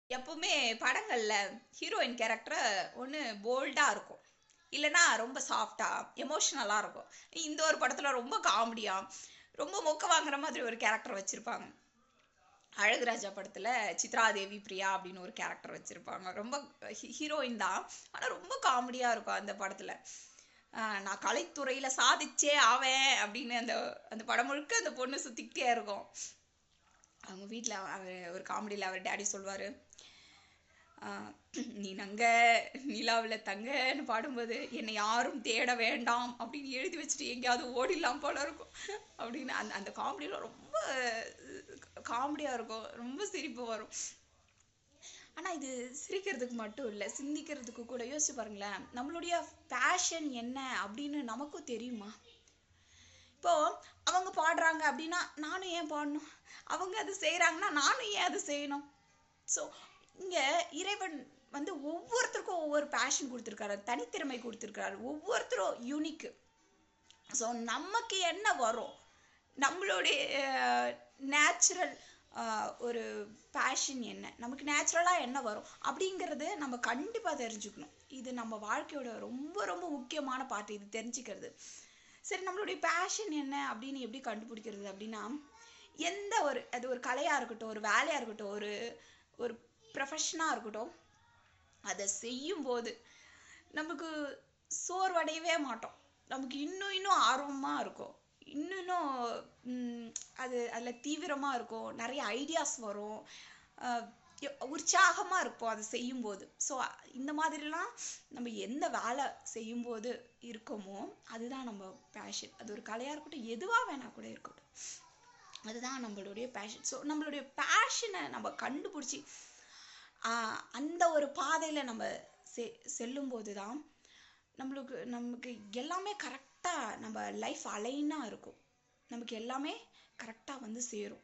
எப்பவுமே படங்கள்ல heroine character ஒன்று போல்டாக இருக்கும், இல்லைன்னா ரொம்ப சாஃப்டாக எமோஷ்னலாக இருக்கும். இந்த ஒரு படத்தில் ரொம்ப காமெடியாக ரொம்ப மொக்க வாங்குற மாதிரி ஒரு கேரக்டர் வச்சுருப்பாங்க. அழகுராஜா படத்தில் சித்ராதேவி பிரியா அப்படின்னு ஒரு கேரக்டர் வச்சுருப்பாங்க. ரொம்ப ஹீரோயின் தான், ஆனால் ரொம்ப காமெடியாக இருக்கும் அந்த படத்தில். நான் கலைத்துறையில் சாதிச்சே ஆவேன் அப்படின்னு அந்த அந்த படம் முழுக்க அந்த பொண்ணு சுற்றிக்கிட்டே இருக்கும். அவங்க வீட்டில் அவர் ஒரு காமெடியில் அவர் டேடி சொல்வார், நீ நங்க நிலாவில் தங்கன்னு பாடும்போது என்னை யாரும் தேட வேண்டாம் அப்படின்னு எழுதி வச்சுட்டு எங்கேயாவது ஓடிடலாம் போல இருக்கும் அப்படின்னு அந்த அந்த காமெடியில் ரொம்ப காமெடியாக இருக்கும், ரொம்ப சிரிப்பு வரும். ஆனால் இது சிரிக்கிறதுக்கு மட்டும் இல்லை, சிந்திக்கிறதுக்கு கூட. யோசிச்சு பாருங்களேன், நம்மளுடைய பேஷன் என்ன அப்படின்னு நமக்கும் தெரியுமா? இப்போ அவங்க பாடுறாங்க அப்படின்னா நானும் ஏன் பாடணும், அவங்க அது செய்கிறாங்கன்னா நானும் ஏன் அது செய்யணும்? ஸோ இங்கே இறைவன் வந்து ஒவ்வொருத்தருக்கும் ஒவ்வொரு பேஷன் கொடுத்துருக்காரு, தனித்திறமை கொடுத்துருக்காரு, ஒவ்வொருத்தரும் யூனிக்கு. ஸோ நமக்கு என்ன வரும், நம்மளுடைய நேச்சுரல் ஒரு பேஷன் என்ன, நமக்கு நேச்சுரலாக என்ன வரும் அப்படிங்கிறது நம்ம கண்டிப்பாக தெரிஞ்சுக்கணும். இது நம்ம வாழ்க்கையோட ரொம்ப ரொம்ப முக்கியமான பார்ட், இது தெரிஞ்சுக்கிறது. சரி, நம்மளுடைய பேஷன் என்ன அப்படின்னு எப்படி கண்டுபிடிக்கிறது அப்படின்னா, எந்த ஒரு அது ஒரு கலையாக இருக்கட்டும், ஒரு வேலையாக இருக்கட்டும், ஒரு ஒரு ப்ரொஃபஷனாக இருக்கட்டும், அதை செய்யும்போது நமக்கு சோர்வடையவே மாட்டோம். நமக்கு இன்னும் இன்னும் ஆர்வமாக இருக்கும், இன்னும் இன்னும் அதில் தீவிரமாக இருக்கும், நிறைய ஐடியாஸ் வரும், உற்சாகமாக இருப்போம் அதை செய்யும்போது. ஸோ இந்த மாதிரிலாம் நம்ம எந்த வேலை செய்யும்போது இருக்கோமோ அதுதான் நம்ம பேஷன். அது ஒரு கலையாக இருக்கட்டும், எதுவாக வேணால் கூட இருக்கட்டும், அதுதான் நம்மளுடைய பேஷன். ஸோ நம்மளுடைய பேஷனை நம்ம கண்டுபிடிச்சி அந்த ஒரு பாதையில் நம்ம செல்லும்போது தான் நமக்கு எல்லாமே கரெக்டாக, நம்ம லைஃப் அலைனாக இருக்கும், நமக்கு எல்லாமே கரெக்டாக வந்து சேரும்.